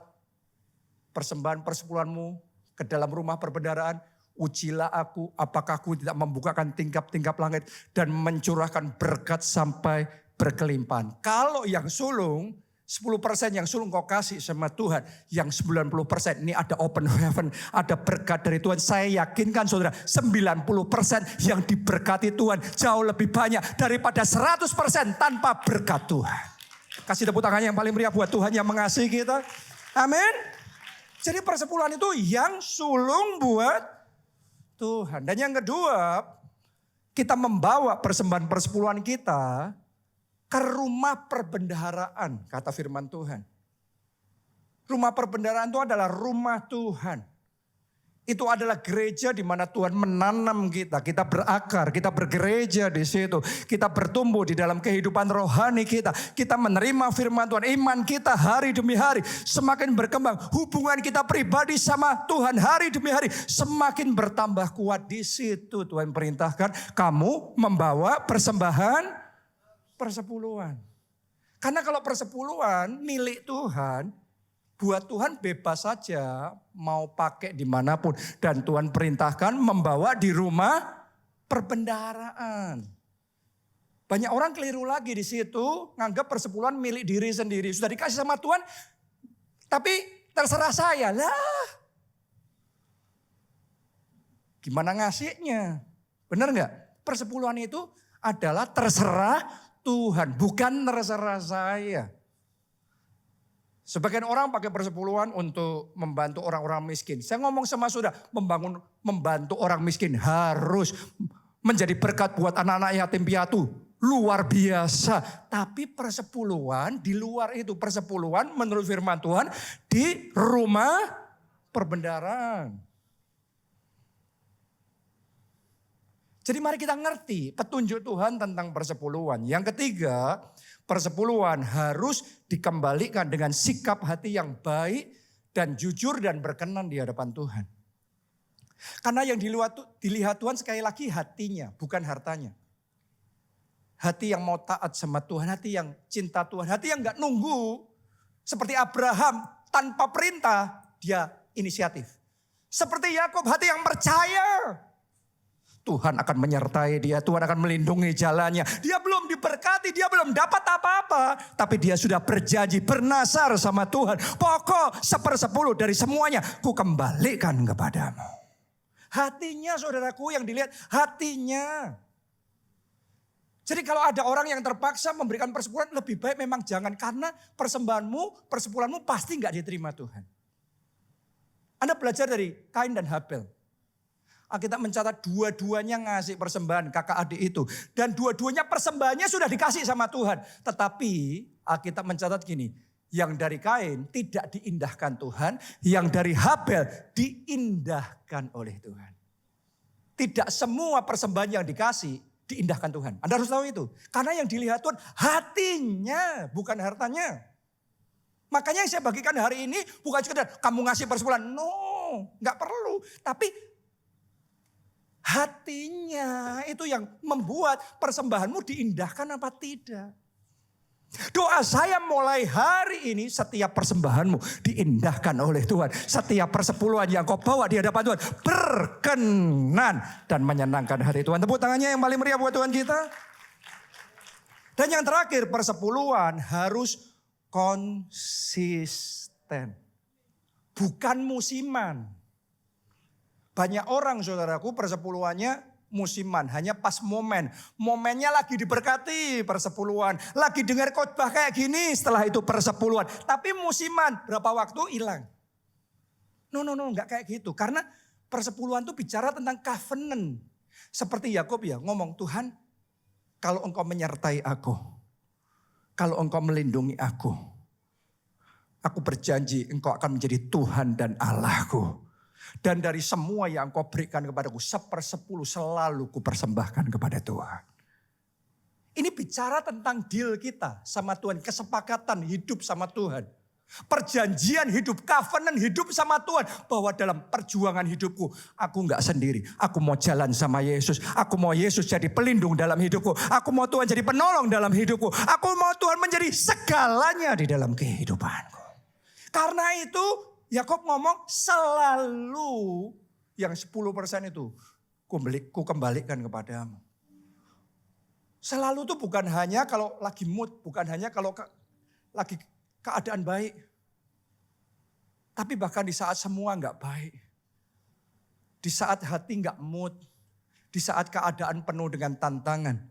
persembahan 1/10 ke dalam rumah perbendaharaan. Ujilah aku, apakah aku tidak membukakan tingkap-tingkap langit dan mencurahkan berkat sampai berkelimpahan. Kalau yang sulung, 10% yang sulung kau kasih sama Tuhan. Yang 90% ini ada open heaven, ada berkat dari Tuhan. Saya yakinkan saudara, 90% yang diberkati Tuhan jauh lebih banyak daripada 100% tanpa berkat Tuhan. Kasih tepuk tangannya yang paling meriah buat Tuhan yang mengasihi kita. Amin. Jadi 1/10 itu yang sulung buat Tuhan. Dan yang kedua, kita membawa persembahan persepuluhan kita ke rumah perbendaharaan, kata firman Tuhan. Rumah perbendaharaan itu adalah rumah Tuhan. Itu adalah gereja di mana Tuhan menanam kita. Kita berakar, kita bergereja di situ. Kita bertumbuh di dalam kehidupan rohani kita. Kita menerima firman Tuhan. Iman kita hari demi hari semakin berkembang. Hubungan kita pribadi sama Tuhan hari demi hari semakin bertambah kuat. Di situ Tuhan perintahkan kamu membawa persembahan persepuluhan. Karena kalau persepuluhan milik Tuhan, buat Tuhan bebas saja mau pakai dimanapun. Dan Tuhan perintahkan membawa di rumah perbendaharaan. Banyak orang keliru lagi di situ. Nganggap persepuluhan milik diri sendiri. Sudah dikasih sama Tuhan. Tapi terserah saya. Lah. Gimana ngasihnya? Benar nggak? Persepuluhan itu adalah terserah Tuhan. Bukan terserah saya. Sebagian orang pakai persepuluhan untuk membantu orang-orang miskin. Saya ngomong sama saudara, membantu orang miskin harus menjadi berkat buat anak-anak yatim piatu. Luar biasa. Tapi persepuluhan di luar itu. Persepuluhan menurut firman Tuhan di rumah perbendaharaan. Jadi mari kita ngerti petunjuk Tuhan tentang persepuluhan. Yang ketiga, persepuluhan harus dikembalikan dengan sikap hati yang baik dan jujur dan berkenan di hadapan Tuhan. Karena yang dilihat Tuhan sekali lagi hatinya, bukan hartanya. Hati yang mau taat sama Tuhan, hati yang cinta Tuhan, hati yang gak nunggu. Seperti Abraham tanpa perintah, dia inisiatif. Seperti Yakub, hati yang percaya. Tuhan akan menyertai dia, Tuhan akan melindungi jalannya. Dia belum diberkati, dia belum dapat apa-apa. Tapi dia sudah berjanji, bernasar sama Tuhan. Pokok 1/10 dari semuanya, ku kembalikan kepadamu. Hatinya saudaraku yang dilihat, hatinya. Jadi kalau ada orang yang terpaksa memberikan persepuluhan, lebih baik memang jangan. Karena persepuluhanmu pasti gak diterima Tuhan. Anda belajar dari Kain dan Habel. Alkitab mencatat dua-duanya ngasih persembahan kakak adik itu. Dan dua-duanya persembahannya sudah dikasih sama Tuhan. Tetapi Alkitab mencatat gini. Yang dari Kain tidak diindahkan Tuhan. Yang dari Habel diindahkan oleh Tuhan. Tidak semua persembahan yang dikasih diindahkan Tuhan. Anda harus tahu itu. Karena yang dilihat Tuhan hatinya bukan hartanya. Makanya yang saya bagikan hari ini bukan sekedar kamu ngasih persepuluhan. No, gak perlu. Tapi hatinya itu yang membuat persembahanmu diindahkan apa tidak. Doa saya mulai hari ini setiap persembahanmu diindahkan oleh Tuhan. Setiap persepuluhan yang kau bawa di hadapan Tuhan berkenan dan menyenangkan hati Tuhan. Tepuk tangannya yang paling meriah buat Tuhan kita. Dan yang terakhir persepuluhan harus konsisten. Bukan musiman. Banyak orang saudaraku persepuluhannya musiman. Hanya pas momen. Momennya lagi diberkati persepuluhan. Lagi dengar khotbah kayak gini setelah itu persepuluhan. Tapi musiman berapa waktu hilang. No enggak kayak gitu. Karena persepuluhan itu bicara tentang covenant. Seperti Yakub ya ngomong, Tuhan kalau engkau menyertai aku. Kalau engkau melindungi aku. Aku berjanji engkau akan menjadi Tuhan dan Allahku. Dan dari semua yang kau berikan kepadaku 1/10 selalu kupersembahkan kepada Tuhan. Ini bicara tentang deal kita sama Tuhan. Kesepakatan hidup sama Tuhan. Perjanjian hidup, covenant hidup sama Tuhan. Bahwa dalam perjuangan hidupku aku gak sendiri. Aku mau jalan sama Yesus. Aku mau Yesus jadi pelindung dalam hidupku. Aku mau Tuhan jadi penolong dalam hidupku. Aku mau Tuhan menjadi segalanya di dalam kehidupanku. Karena itu Yakub ngomong selalu yang 10% itu ku kembalikan kepadamu. Selalu itu bukan hanya kalau lagi mood, bukan hanya kalau lagi keadaan baik. Tapi bahkan di saat semua enggak baik. Di saat hati enggak mood, di saat keadaan penuh dengan tantangan.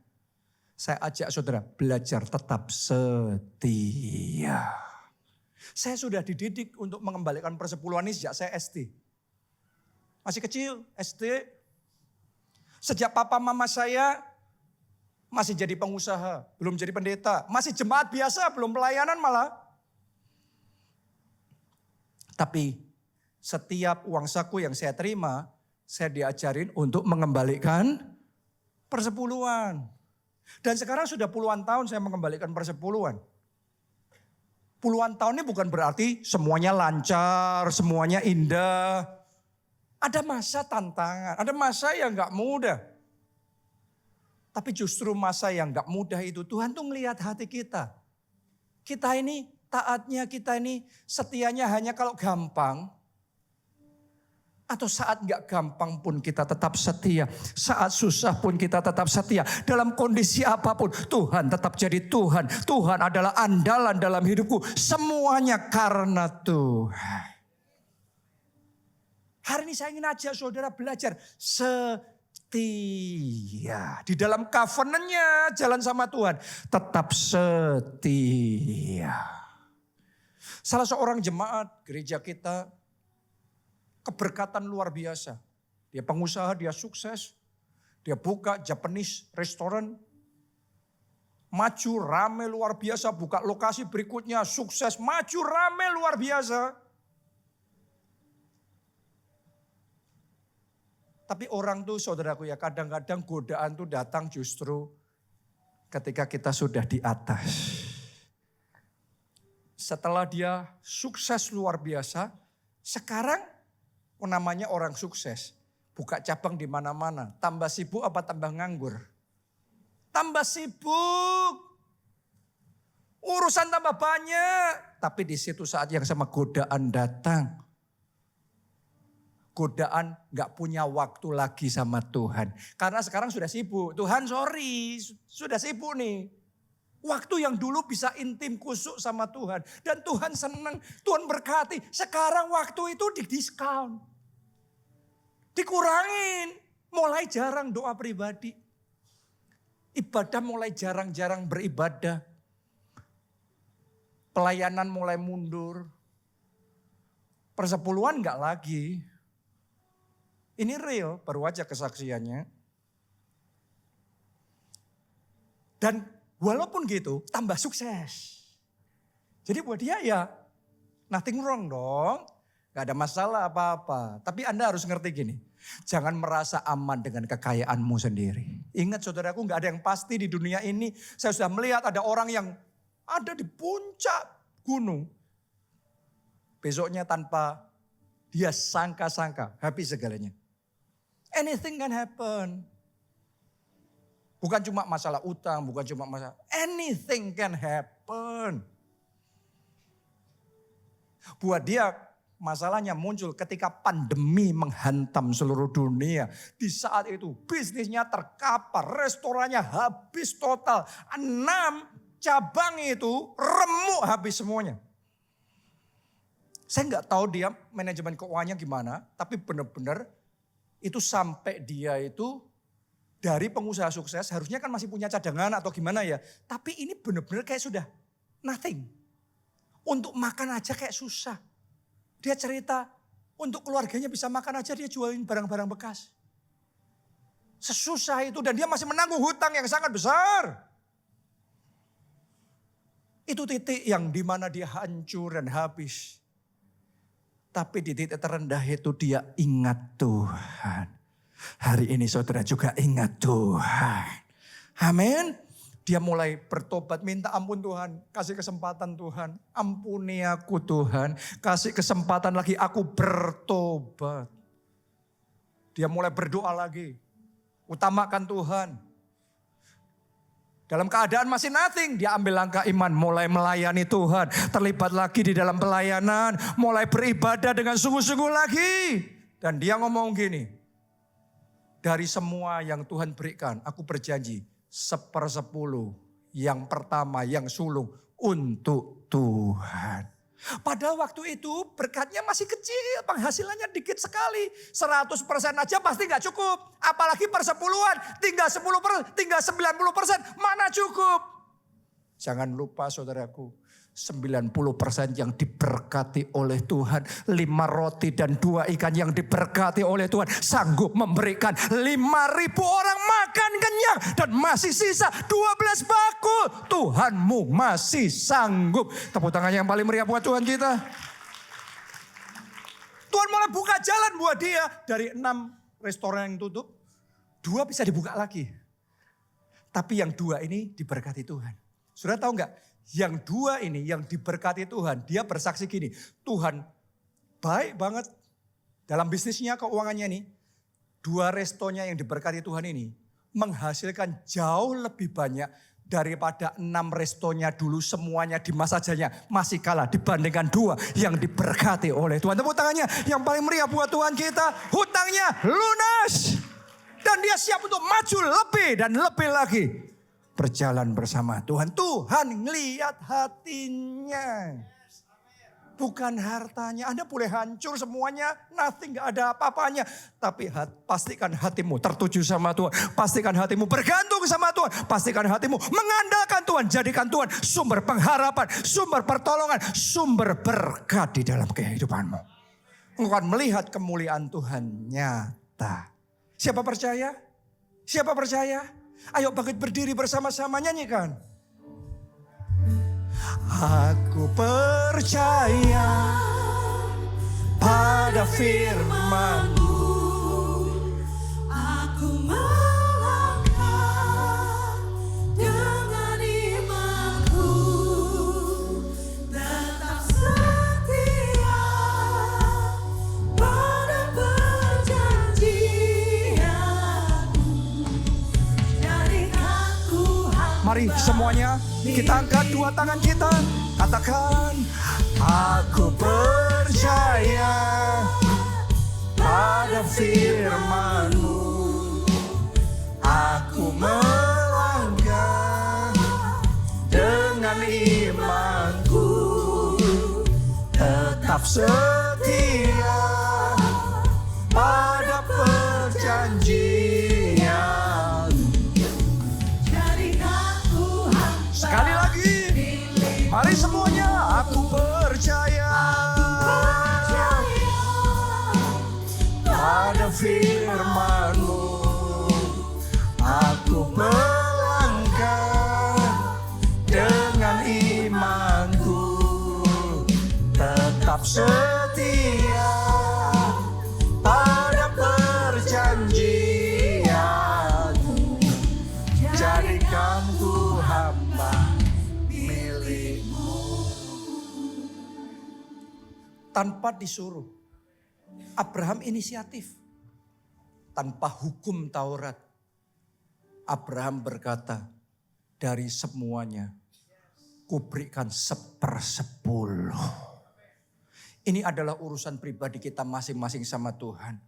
Saya ajak saudara belajar tetap setia. Saya sudah dididik untuk mengembalikan persepuluhan ini sejak saya SD. Masih kecil, SD, Sejak papa mama saya masih jadi pengusaha, belum jadi pendeta. Masih jemaat biasa, belum pelayanan malah. Tapi setiap uang saku yang saya terima, saya diajarin untuk mengembalikan persepuluhan. Dan sekarang sudah puluhan tahun saya mengembalikan persepuluhan. Puluhan tahun ini bukan berarti semuanya lancar, semuanya indah. Ada masa tantangan, ada masa yang gak mudah. Tapi justru masa yang gak mudah itu Tuhan tuh ngelihat hati kita. Kita ini taatnya, kita ini setianya hanya kalau gampang. Atau saat gak gampang pun kita tetap setia. Saat susah pun kita tetap setia. Dalam kondisi apapun Tuhan tetap jadi Tuhan. Tuhan adalah andalan dalam hidupku. Semuanya karena Tuhan. Hari ini saya ingin ajak saudara belajar setia. Di dalam covenant-nya jalan sama Tuhan. Tetap setia. Salah seorang jemaat gereja kita. Keberkatan luar biasa. Dia pengusaha, dia sukses. Dia buka Japanese restoran. Maju rame luar biasa. Buka lokasi berikutnya sukses. Maju rame luar biasa. Tapi orang tuh saudaraku ya kadang-kadang godaan tuh datang justru ketika kita sudah di atas. Setelah dia sukses luar biasa, sekarang namanya orang sukses. Buka cabang di mana-mana. Tambah sibuk apa tambah nganggur? Tambah sibuk. Urusan tambah banyak. Tapi di situ saat yang sama godaan datang. Godaan gak punya waktu lagi sama Tuhan. Karena sekarang sudah sibuk. Tuhan sorry, sudah sibuk nih. Waktu yang dulu bisa intim kusuk sama Tuhan. Dan Tuhan senang, Tuhan berkati. Sekarang waktu itu didiskon. Dikurangin. Mulai jarang doa pribadi. Ibadah mulai jarang-jarang beribadah. Pelayanan mulai mundur. Persepuluhan gak lagi. Ini real, baru aja kesaksiannya. Dan walaupun gitu, tambah sukses. Jadi buat dia ya nothing wrong dong. Gak ada masalah apa-apa. Tapi Anda harus ngerti gini. Jangan merasa aman dengan kekayaanmu sendiri. Ingat saudaraku, gak ada yang pasti di dunia ini. Saya sudah melihat ada orang yang ada di puncak gunung. Besoknya tanpa dia sangka-sangka habis segalanya. Anything can happen. Bukan cuma masalah utang, bukan cuma masalah. Anything can happen. Buat dia masalahnya muncul ketika pandemi menghantam seluruh dunia. Di saat itu bisnisnya terkapar, restorannya habis total. 6 cabang itu remuk habis semuanya. Saya nggak tahu dia manajemen keuangannya gimana, tapi benar-benar itu sampai dia itu dari pengusaha sukses harusnya kan masih punya cadangan atau gimana ya. Tapi ini benar-benar kayak sudah nothing. Untuk makan aja kayak susah. Dia cerita untuk keluarganya bisa makan aja dia jualin barang-barang bekas. Sesusah itu dan dia masih menanggung hutang yang sangat besar. Itu titik yang dimana dia hancur dan habis. Tapi di titik terendah itu dia ingat Tuhan. Hari ini saudara juga ingat Tuhan. Amin. Dia mulai bertobat, minta ampun Tuhan. Kasih kesempatan Tuhan. Ampuni aku Tuhan. Kasih kesempatan lagi aku bertobat. Dia mulai berdoa lagi. Utamakan Tuhan. Dalam keadaan masih nothing, dia ambil langkah iman, mulai melayani Tuhan. Terlibat lagi di dalam pelayanan, mulai beribadah dengan sungguh-sungguh lagi. Dan dia ngomong gini, dari semua yang Tuhan berikan, aku berjanji 1/10 yang pertama, yang sulung untuk Tuhan. Padahal waktu itu berkatnya masih kecil, penghasilannya dikit sekali. 100% aja pasti gak cukup. Apalagi persepuluhan, tinggal 10%, tinggal 90%, mana cukup. Jangan lupa saudaraku, 90% yang diberkati oleh Tuhan. 5 roti dan 2 ikan yang diberkati oleh Tuhan. Sanggup memberikan 5.000 orang makan kenyang. Dan masih sisa 12 bakul. Tuhanmu masih sanggup. Tepuk tangan yang paling meriah buat Tuhan kita. Tuhan mulai buka jalan buat dia. Dari 6 restoran yang tutup, 2 bisa dibuka lagi. Tapi yang 2 ini diberkati Tuhan. Saudara tahu nggak? Yang 2 ini yang diberkati Tuhan, dia bersaksi gini, Tuhan baik banget dalam bisnisnya, keuangannya nih. 2 restonya yang diberkati Tuhan ini menghasilkan jauh lebih banyak daripada 6 restonya dulu semuanya di masa jaya masih kalah dibandingkan 2 yang diberkati oleh Tuhan. Tepuk tangannya yang paling meriah buat Tuhan kita, hutangnya lunas. Dan dia siap untuk maju lebih dan lebih lagi. Berjalan bersama Tuhan. Tuhan ngelihat hatinya. Bukan hartanya. Anda boleh hancur semuanya. Nothing, gak ada apa-apanya. Tapi pastikan hatimu tertuju sama Tuhan. Pastikan hatimu bergantung sama Tuhan. Pastikan hatimu mengandalkan Tuhan. Jadikan Tuhan sumber pengharapan. Sumber pertolongan. Sumber berkat di dalam kehidupanmu. Engkau akan melihat kemuliaan Tuhan nyata. Siapa percaya? Siapa percaya? Ayo bangkit berdiri bersama-sama nyanyikan. Aku percaya pada firman-Mu. Aku melangkah dengan imanku, tetap setia pada perjanjian-Mu. Jadikan ku Mari semuanya kita angkat 2 tangan kita. Katakan, aku percaya pada firman-Mu. Aku melangkah dengan imanku, tetap setia pada perjanjian. Sekali lagi, mari semuanya, aku percaya pada firman-Mu. Aku melangkah dengan imanku, tetap setia pada perjanjian. Jadikan ku hamba milik-Mu. Tanpa disuruh, Abraham inisiatif. Tanpa hukum Taurat, Abraham berkata, dari semuanya kuberikan 1/10. Ini adalah urusan pribadi kita masing-masing sama Tuhan.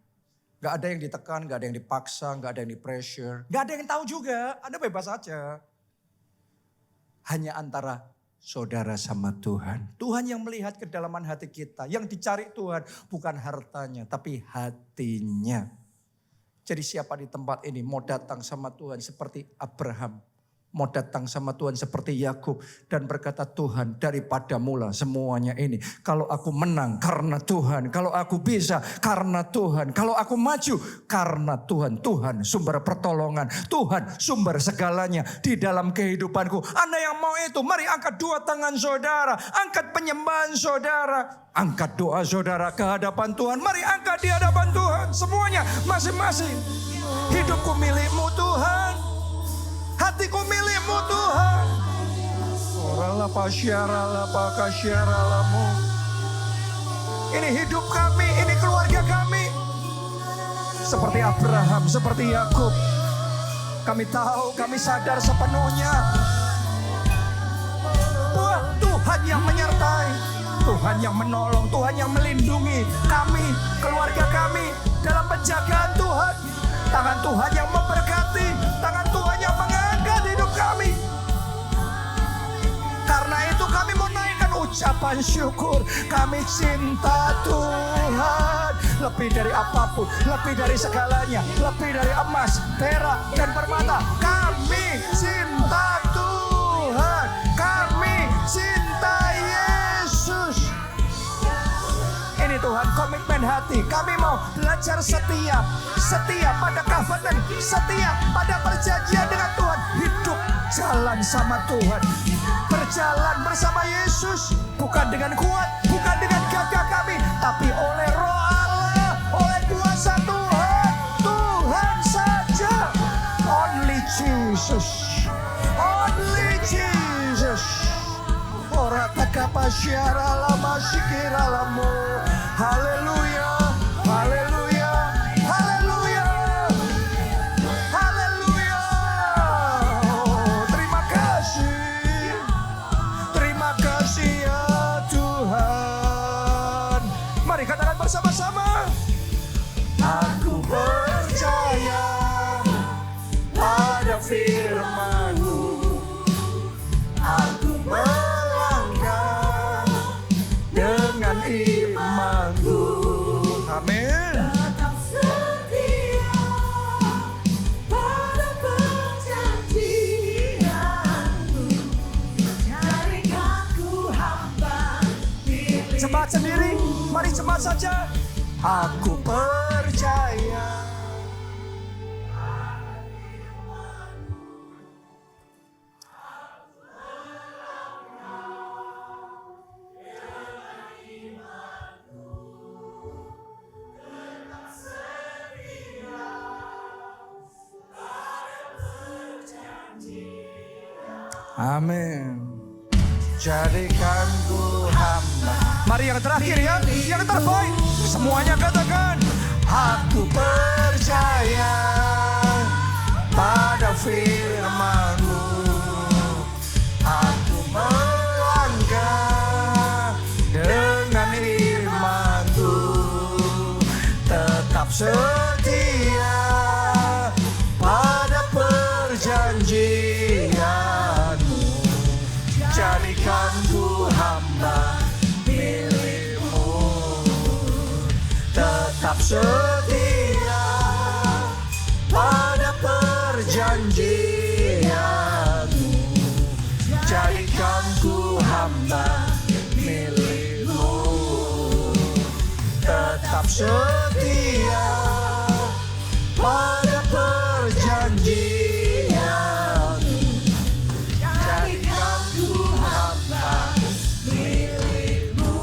Gak ada yang ditekan, gak ada yang dipaksa, gak ada yang di-pressure. Gak ada yang tahu juga, Anda bebas aja. Hanya antara saudara sama Tuhan. Tuhan yang melihat kedalaman hati kita. Yang dicari Tuhan bukan hartanya, tapi hatinya. Jadi siapa di tempat ini mau datang sama Tuhan seperti Abraham. Mau datang sama Tuhan seperti Yakub dan berkata, Tuhan daripada mula semuanya ini. Kalau aku menang karena Tuhan. Kalau aku bisa karena Tuhan. Kalau aku maju karena Tuhan. Tuhan sumber pertolongan. Tuhan sumber segalanya di dalam kehidupanku. Anda yang mau itu, mari angkat 2 tangan saudara. Angkat penyembahan saudara. Angkat doa saudara ke hadapan Tuhan. Mari angkat di hadapan Tuhan. Semuanya masing-masing. Hidupku milik-Mu Tuhan. Hatiku milik-Mu Tuhan. Ini hidup kami, ini keluarga kami. Seperti Abraham, seperti Yakub. Kami tahu, kami sadar sepenuhnya. Tuhan yang menyertai. Tuhan yang menolong, Tuhan yang melindungi kami, keluarga kami dalam penjagaan Tuhan. Tangan Tuhan yang memberkati, tangan Tuhan yang mengangkat hidup kami. Karena itu kami mau naikkan ucapan syukur. Kami cinta Tuhan lebih dari apapun, lebih dari segalanya, lebih dari emas, perak, dan permata. Kami cinta Tuhan, kami cinta Ini Tuhan komitmen hati. Kami mau belajar setia. Setia pada covenant. Setia pada perjanjian dengan Tuhan. Hidup jalan sama Tuhan. Berjalan bersama Yesus. Bukan dengan kuat. Bukan dengan gagah kami. Tapi oleh Roh Allah. Oleh kuasa Tuhan. Tuhan saja. Only Jesus. Only Jesus. Ora takapasyara lama sikira lamu. Haleluya. Haleluya. Haleluya. Haleluya. Oh, terima kasih. Terima kasih ya Tuhan. Mari katakan bersama-sama. Aku percaya pada firman-Mu. Aku melangkah dengan iman-Ku. Amin. Tetap setia pada perjanjian-Mu. Jadikan ku hamba milik-Mu. Jemaat sendiri, mari jemaat saja. Aku percaya. Amin. Jadikan ku hamba. Mari yang terakhir ya, yang terbaik. Semuanya katakan. Aku percaya pada firman-Mu. Aku melangkah dengan iman-Ku. Tetap setia pada perjanjian-Mu. Jadikan ku hamba milik-Mu. Tetap setia pada perjanjian-Mu. Jadikan ku hamba milik-Mu. Tetap setia pada perjanjian-Mu. Jadikan ku hamba milik-Mu.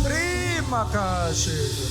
Terima kasih.